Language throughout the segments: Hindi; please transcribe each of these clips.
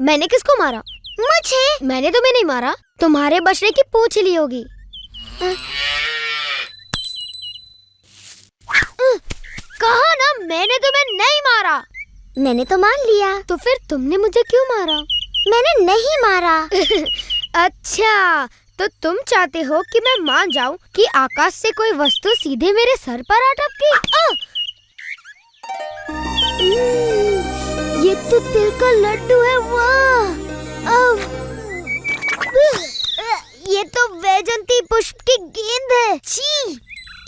मैंने किसको मारा? मुझे। मैंने तुम्हें नहीं मारा, तुम्हारे बछड़े की पूंछ ली होगी। कहा ना मैंने तुम्हें नहीं मारा। मैंने तो मान लिया। तो फिर तुमने मुझे क्यों मारा? मैंने नहीं मारा। अच्छा, तो तुम चाहते हो कि मैं मान जाऊं कि आकाश से कोई वस्तु सीधे मेरे सर पर आ टपकी? ये तो तिल का लड्डू है। वाह! ये तो वैजंती पुष्प की गेंद है। छी!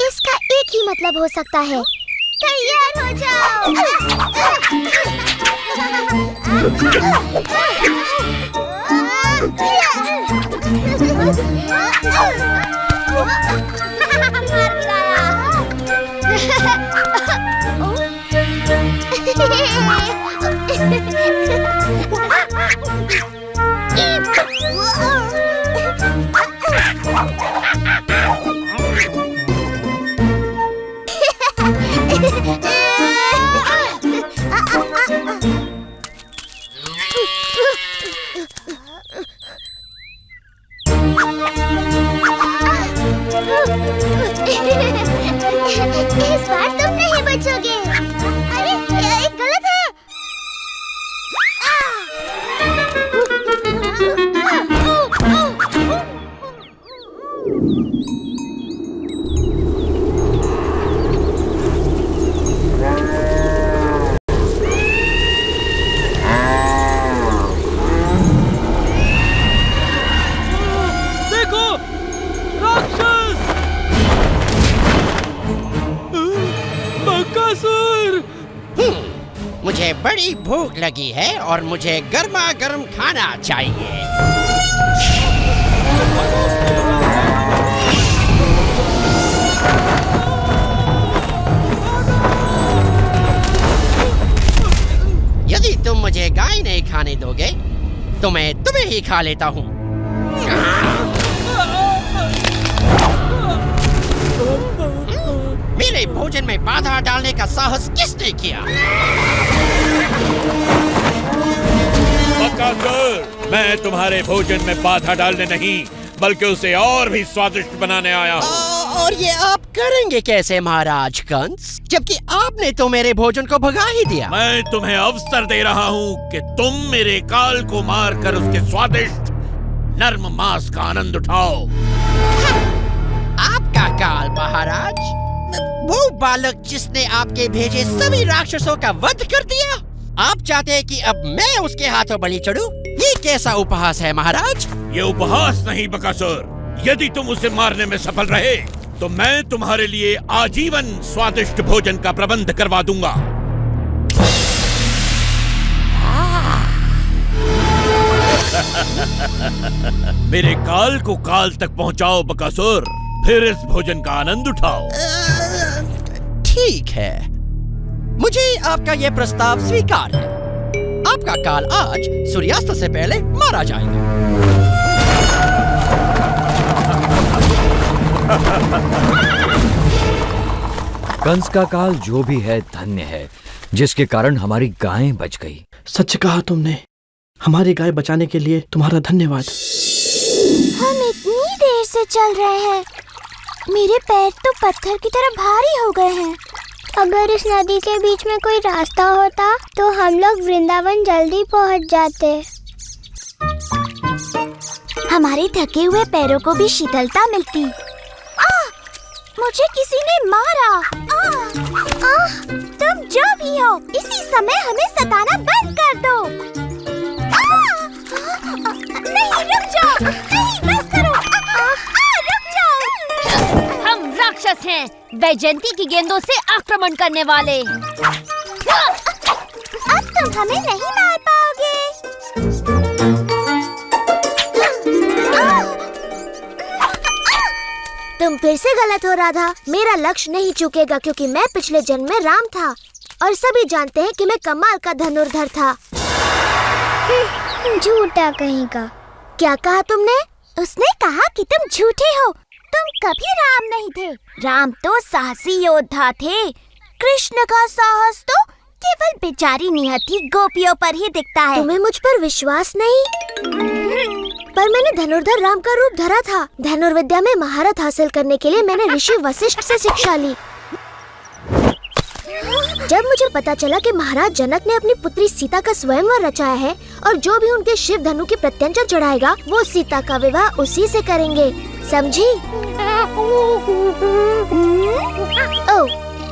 इसका एक ही मतलब हो सकता है। तैयार हो जाओ। इस बार तुम नहीं बचोगे। अरे ये गलत है। देखो, राक्षस! बकासुर! मुझे बड़ी भूख लगी है और मुझे गर्मा गर्म खाना चाहिए। यदि तुम मुझे गाय नहीं खाने दोगे तो मैं तुम्हें ही खा लेता हूँ। मेरे भोजन में बाधा डालने का साहस किसने किया? बकासुर, मैं तुम्हारे भोजन में बाधा डालने नहीं बल्कि उसे और भी स्वादिष्ट बनाने आया हूँ। और ये आप करेंगे कैसे महाराज कंस, जबकि आपने तो मेरे भोजन को भगा ही दिया। मैं तुम्हें अवसर दे रहा हूँ कि तुम मेरे काल को मारकर उसके स्वादिष्ट नर्म मांस का आनंद उठाओ। आपका काल महाराज? वो बालक जिसने आपके भेजे सभी राक्षसों का वध कर दिया? आप चाहते हैं कि अब मैं उसके हाथों बलि चढ़ूं? ये कैसा उपहास है महाराज? ये उपहास नहीं बकासुर। यदि तुम उसे मारने में सफल रहे तो मैं तुम्हारे लिए आजीवन स्वादिष्ट भोजन का प्रबंध करवा दूंगा। मेरे काल को काल तक पहुंचाओ बकासुर, फिर इस भोजन का आनंद उठाओ। ठीक है, मुझे आपका यह प्रस्ताव स्वीकार है। आपका काल आज सूर्यास्त से पहले मारा जाएगा। कंस का काल जो भी है धन्य है, जिसके कारण हमारी गायें बच गई। सच कहा तुमने। हमारी गाय बचाने के लिए तुम्हारा धन्यवाद। हम इतनी देर से चल रहे हैं, मेरे पैर तो पत्थर की तरह भारी हो गए हैं। अगर इस नदी के बीच में कोई रास्ता होता तो हम लोग वृंदावन जल्दी पहुंच जाते। हमारे थके हुए पैरों को भी शीतलता मिलती। मुझे किसी ने मारा। तुम जो भी हो, इसी समय हमें सताना बंद कर दो। नहीं, रुक जाओ। नहीं, बस करो। रुक जाओ। हम राक्षस हैं, वैजयंती की गेंदों से आक्रमण करने वाले। अब तुम हमें नहीं मार पाओगे। तुम फिर से गलत हो राधा। मेरा लक्ष्य नहीं चूकेगा क्योंकि मैं पिछले जन्म में राम था और सभी जानते हैं कि मैं कमाल का धनुर्धर था। झूठा कहीं का। क्या कहा तुमने? उसने कहा कि तुम झूठे हो। तुम कभी राम नहीं थे। राम तो साहसी योद्धा थे। कृष्ण का साहस तो केवल बेचारी निहत्थी गोपियों पर ही दिखता है। तुम्हें मुझ पर विश्वास नहीं? पर मैंने धनुर्धर राम का रूप धरा था। धनुर्विद्या में महारत हासिल करने के लिए मैंने ऋषि वशिष्ठ से शिक्षा ली। जब मुझे पता चला कि महाराज जनक ने अपनी पुत्री सीता का स्वयंवर रचाया है और जो भी उनके शिव धनु की प्रत्यंचा चढ़ाएगा वो सीता का विवाह उसी से करेंगे, समझी? ओह,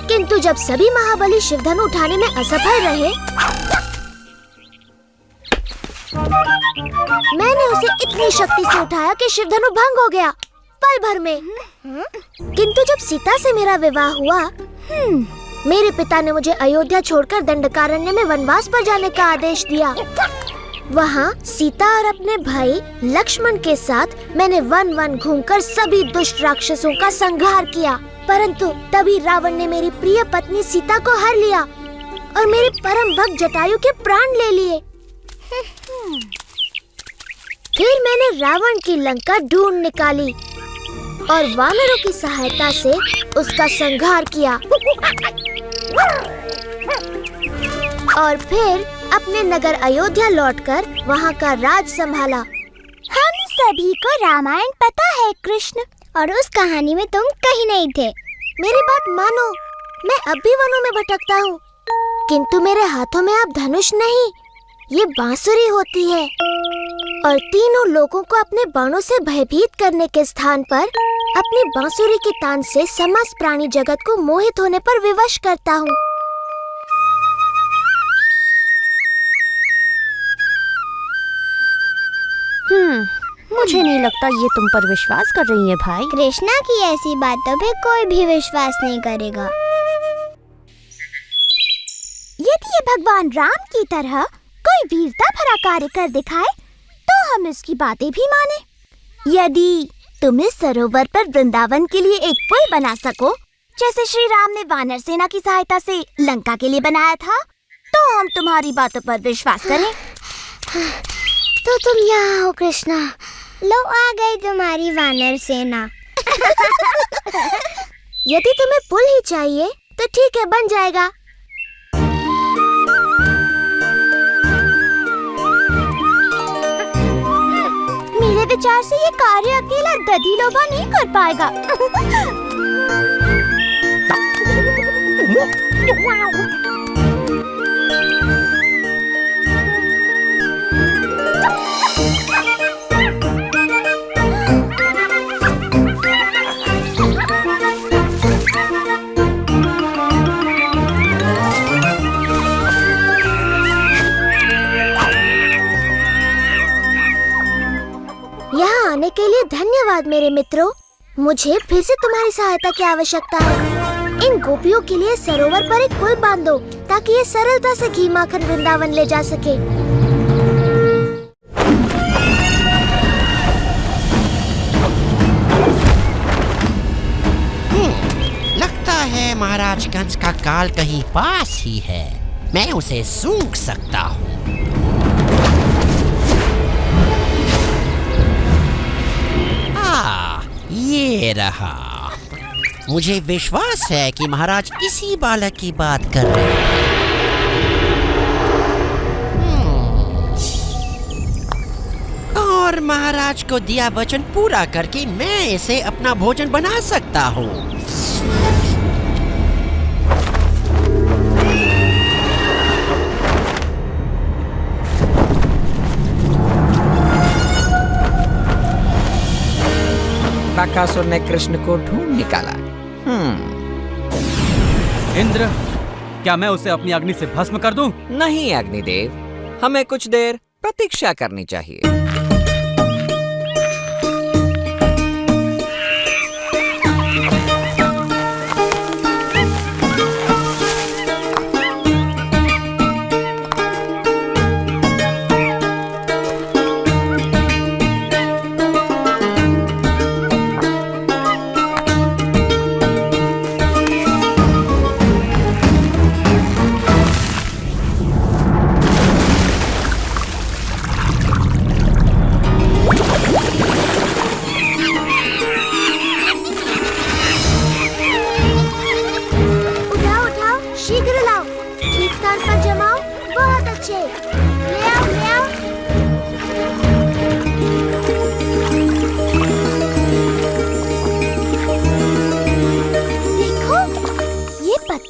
किंतु जब सभी महाबली शिव धनु उठाने में असफल रहे, मैंने उसे इतनी शक्ति से उठाया कि शिव धनु भंग हो गया पल भर में। किंतु जब सीता से मेरा विवाह हुआ, मेरे पिता ने मुझे अयोध्या छोड़कर दंडकारण्य में वनवास पर जाने का आदेश दिया। वहाँ सीता और अपने भाई लक्ष्मण के साथ मैंने वन वन घूमकर सभी दुष्ट राक्षसों का संहार किया। परंतु तभी रावण ने मेरी प्रिय पत्नी सीता को हर लिया और मेरे परम भक्त जटायु के प्राण ले लिए। फिर मैंने रावण की लंका ढूंढ निकाली और वानरों की सहायता से उसका संहार किया और फिर अपने नगर अयोध्या लौटकर वहाँ का राज संभाला। हम सभी को रामायण पता है कृष्ण, और उस कहानी में तुम कहीं नहीं थे। मेरी बात मानो, मैं अब भी वनों में भटकता हूँ, किंतु मेरे हाथों में अब धनुष नहीं, ये बांसुरी होती है और तीनों लोगों को अपने बाणों से भयभीत करने के स्थान पर अपनी बांसुरी की तान से समस्त प्राणी जगत को मोहित होने पर विवश करता हूँ। मुझे नहीं लगता ये तुम पर विश्वास कर रही है भाई। कृष्णा की ऐसी बातों पे कोई भी विश्वास नहीं करेगा। यदि ये भगवान राम की तरह कोई वीरता भरा कार्य कर दिखाए तो हम इसकी बातें भी माने। यदि तुम इस सरोवर पर वृंदावन के लिए एक पुल बना सको, जैसे श्री राम ने वानर सेना की सहायता से लंका के लिए बनाया था, तो हम तुम्हारी बातों पर विश्वास करें। तो तुम यहाँ हो कृष्णा, लो आ गई तुम्हारी वानर सेना। यदि तुम्हें पुल ही चाहिए तो ठीक है, बन जाएगा। मेरे विचार से ये कार्य अकेला दधिलोभा नहीं कर पाएगा। यहाँ आने के लिए धन्यवाद मेरे मित्रों। मुझे फिर से तुम्हारी सहायता की आवश्यकता है। इन गोपियों के लिए सरोवर पर एक पुल बांध दो ताकि ये सरलता से घी माखन वृंदावन ले जा सके। लगता है महाराज कंस का काल कहीं पास ही है। मैं उसे सूंघ सकता हूँ। ये रहा। मुझे विश्वास है कि महाराज इसी बालक की बात कर रहे हैं। और महाराज को दिया वचन पूरा करके मैं इसे अपना भोजन बना सकता हूँ। बकासुर ने कृष्ण को ढूंढ निकाला। इंद्र, क्या मैं उसे अपनी अग्नि से भस्म कर दूं? नहीं अग्निदेव, हमें कुछ देर प्रतीक्षा करनी चाहिए।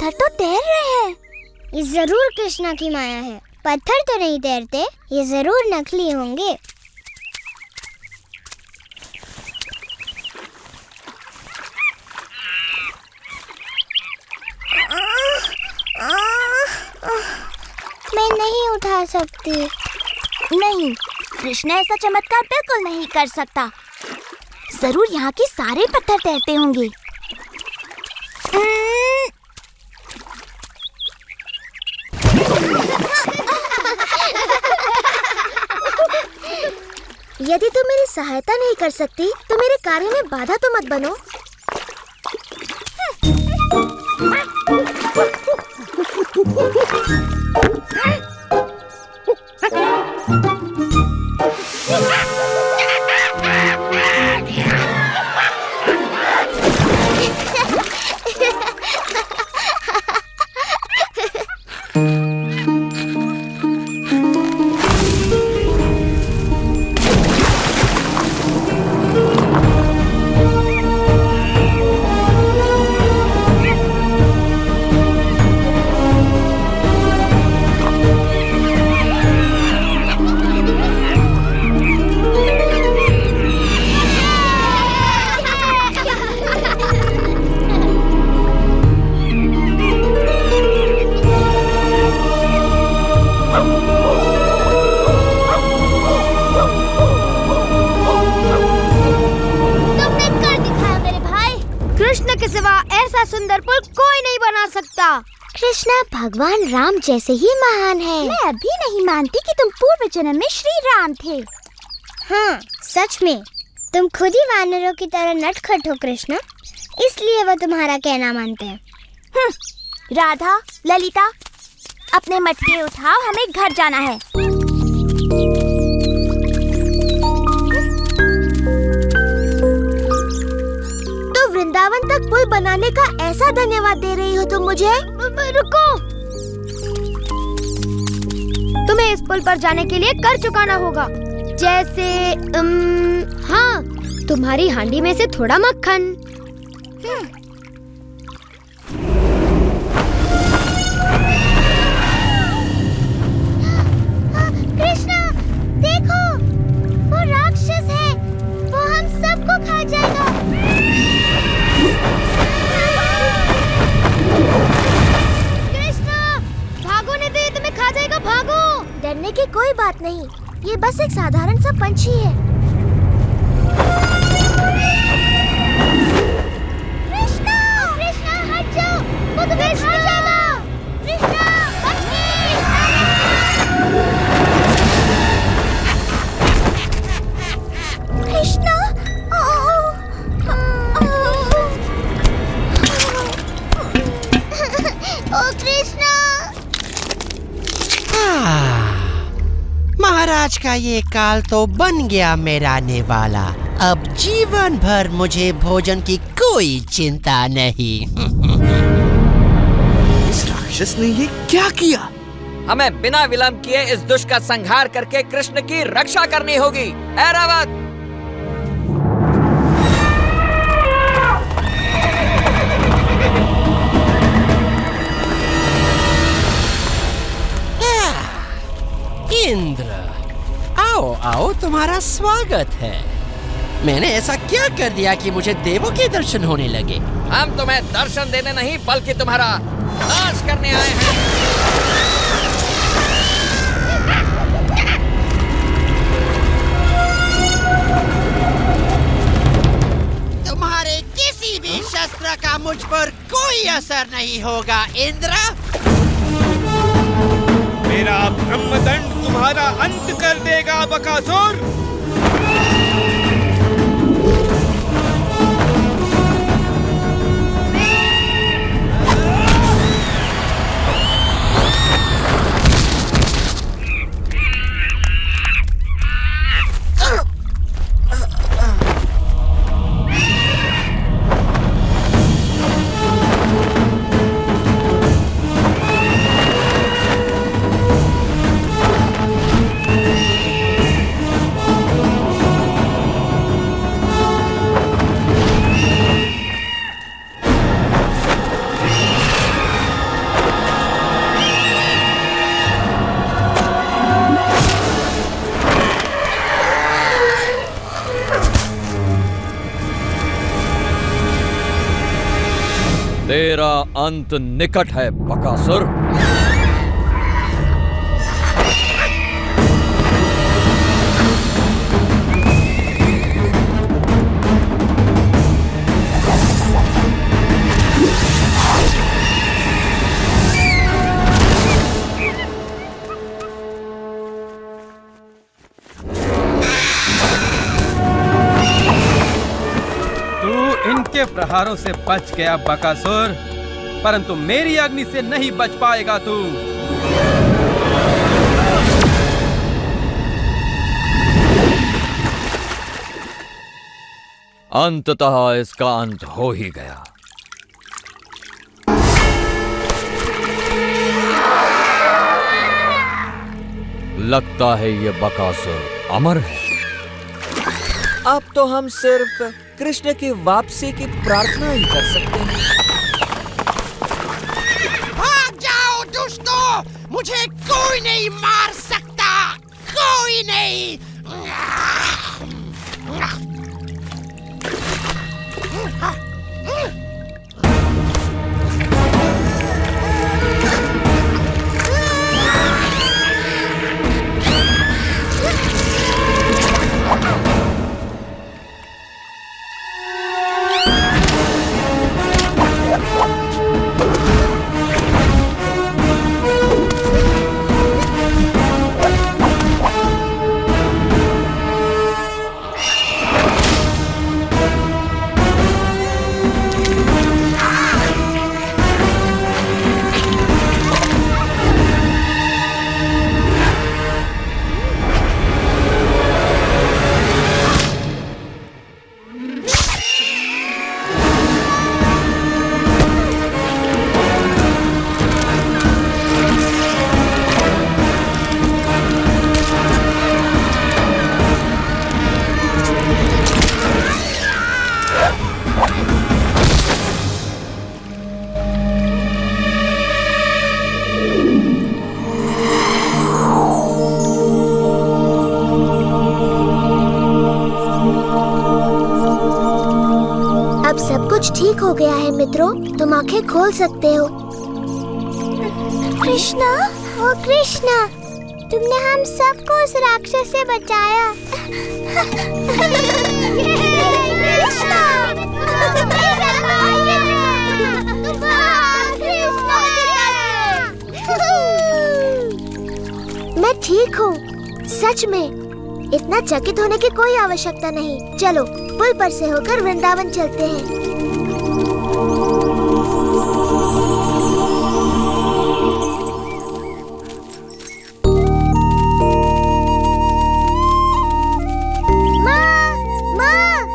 पत्थर तो तैर रहे हैं। ये जरूर कृष्णा की माया है। पत्थर तो नहीं तैरते, ये जरूर नकली होंगे। मैं नहीं उठा सकती। नहीं, कृष्णा ऐसा चमत्कार बिल्कुल नहीं कर सकता। जरूर यहाँ के सारे पत्थर तैरते होंगे। यदि तुम मेरी सहायता नहीं कर सकती तो मेरे कार्य में बाधा तो मत बनो। कृष्णा भगवान राम जैसे ही महान है। मैं अभी नहीं मानती कि तुम पूर्व जन्म में श्री राम थे। हाँ, सच में तुम खुद ही वानरों की तरह नटखट हो कृष्णा, इसलिए वो तुम्हारा कहना मानते हैं। राधा, ललिता, अपने मटके उठाओ, हमें घर जाना है। वृंदावन तक पुल बनाने का ऐसा धन्यवाद दे रही हो तुम मुझे? रुको, तुम्हें इस पुल पर जाने के लिए कर चुकाना होगा। जैसे हाँ, तुम्हारी हांडी में से थोड़ा मक्खन। कृष्णा, देखो, वो राक्षस है, वो हम सबको खा जाएगा। कृष्णा, भागो नहीं तो ये तुम्हें खा जाएगा, भागो। डरने की कोई बात नहीं, ये बस एक साधारण सा पंछी है। कृष्णा, कृष्णा हट जाओ, वो तुम्हें खा जाएगा। कृष्णा, कृष्णा, ओ कृष्णा। महाराज का ये काल तो बन गया मेरा निवाला। अब जीवन भर मुझे भोजन की कोई चिंता नहीं। इस राक्षस ने ये क्या किया? हमें बिना विलंब किए इस दुष्ट का संहार करके कृष्ण की रक्षा करनी होगी। ऐरावत! इंद्र, आओ आओ, तुम्हारा स्वागत है। मैंने ऐसा क्या कर दिया कि मुझे देवों के दर्शन होने लगे? हम तुम्हें दर्शन देने नहीं बल्कि तुम्हारा नाश करने आए हैं। तुम्हारे किसी भी शस्त्र का मुझ पर कोई असर नहीं होगा इंद्र। मेरा ब्रह्मदंड तुम्हारा अंत कर देगा बकासुर। तेरा अंत निकट है बकासुर। इनके प्रहारों से बच गया बकासुर, परंतु मेरी अग्नि से नहीं बच पाएगा तू। अंततः इसका अंत हो ही गया। लगता है ये बकासुर अमर है। अब तो हम सिर्फ कृष्ण की वापसी की प्रार्थना ही कर सकते हैं। भाग जाओ दुष्टों, मुझे कोई नहीं मार सकता, कोई नहीं। ठीक हो गया है मित्रों, तुम आंखें खोल सकते हो। कृष्णा, ओ कृष्णा, तुमने हम सबको उस राक्षस से बचाया। कृष्णा, मैं ठीक हूँ, सच में। इतना चकित होने की कोई आवश्यकता नहीं। चलो पुल पर से होकर वृंदावन चलते हैं।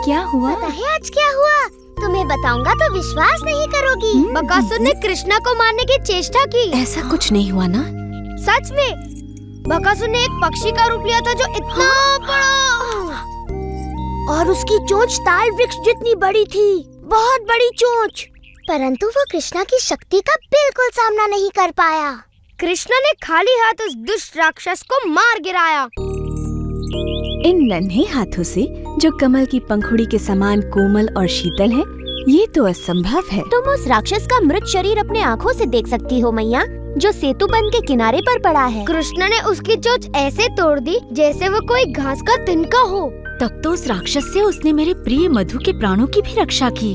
क्या हुआ? पता है आज क्या हुआ? तुम्हें बताऊंगा तो विश्वास नहीं करोगी। बकासुर ने कृष्णा को मारने की चेष्टा की। ऐसा कुछ नहीं हुआ ना? सच में बकासुर ने एक पक्षी का रूप लिया था जो इतना बड़ा, और उसकी चोंच ताल वृक्ष जितनी बड़ी थी, बहुत बड़ी चोंच। परंतु वो कृष्णा की शक्ति का बिल्कुल सामना नहीं कर पाया। कृष्णा ने खाली हाथ उस दुष्ट राक्षस को मार गिराया। इन नन्हे हाथों से जो कमल की पंखुड़ी के समान कोमल और शीतल है, ये तो असंभव है। तुम उस राक्षस का मृत शरीर अपने आँखों से देख सकती हो मैया, जो सेतु बंध के किनारे पर पड़ा है। कृष्ण ने उसकी चोंच ऐसे तोड़ दी जैसे वो कोई घास का तिनका हो। तब तो उस राक्षस से उसने मेरे प्रिय मधु के प्राणों की भी रक्षा की।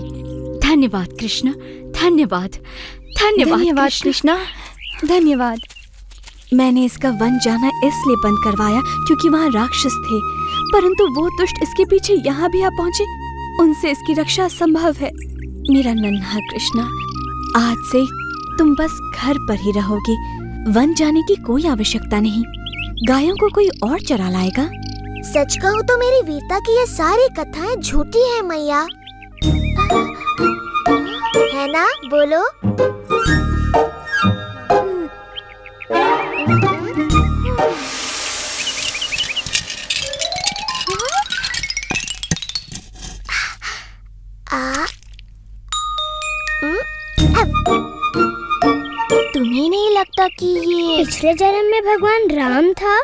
धन्यवाद कृष्ण, धन्यवाद, धन्यवाद कृष्णा, धन्यवाद। मैंने इसका वन जाना इसलिए बंद करवाया क्योंकि वहाँ राक्षस थे, परंतु वो दुष्ट इसके पीछे यहाँ भी आ पहुँचे। उनसे इसकी रक्षा असंभव है। मेरा नन्हा कृष्णा, आज से तुम बस घर पर ही रहोगे। वन जाने की कोई आवश्यकता नहीं। गायों को कोई और चरा लाएगा। सच कहूँ तो मेरी वीरता की ये सारी कथाएं झूठी हैं मैया, है ना? बोलो। तुम्हें नहीं लगता कि ये पिछले जन्म में भगवान राम था?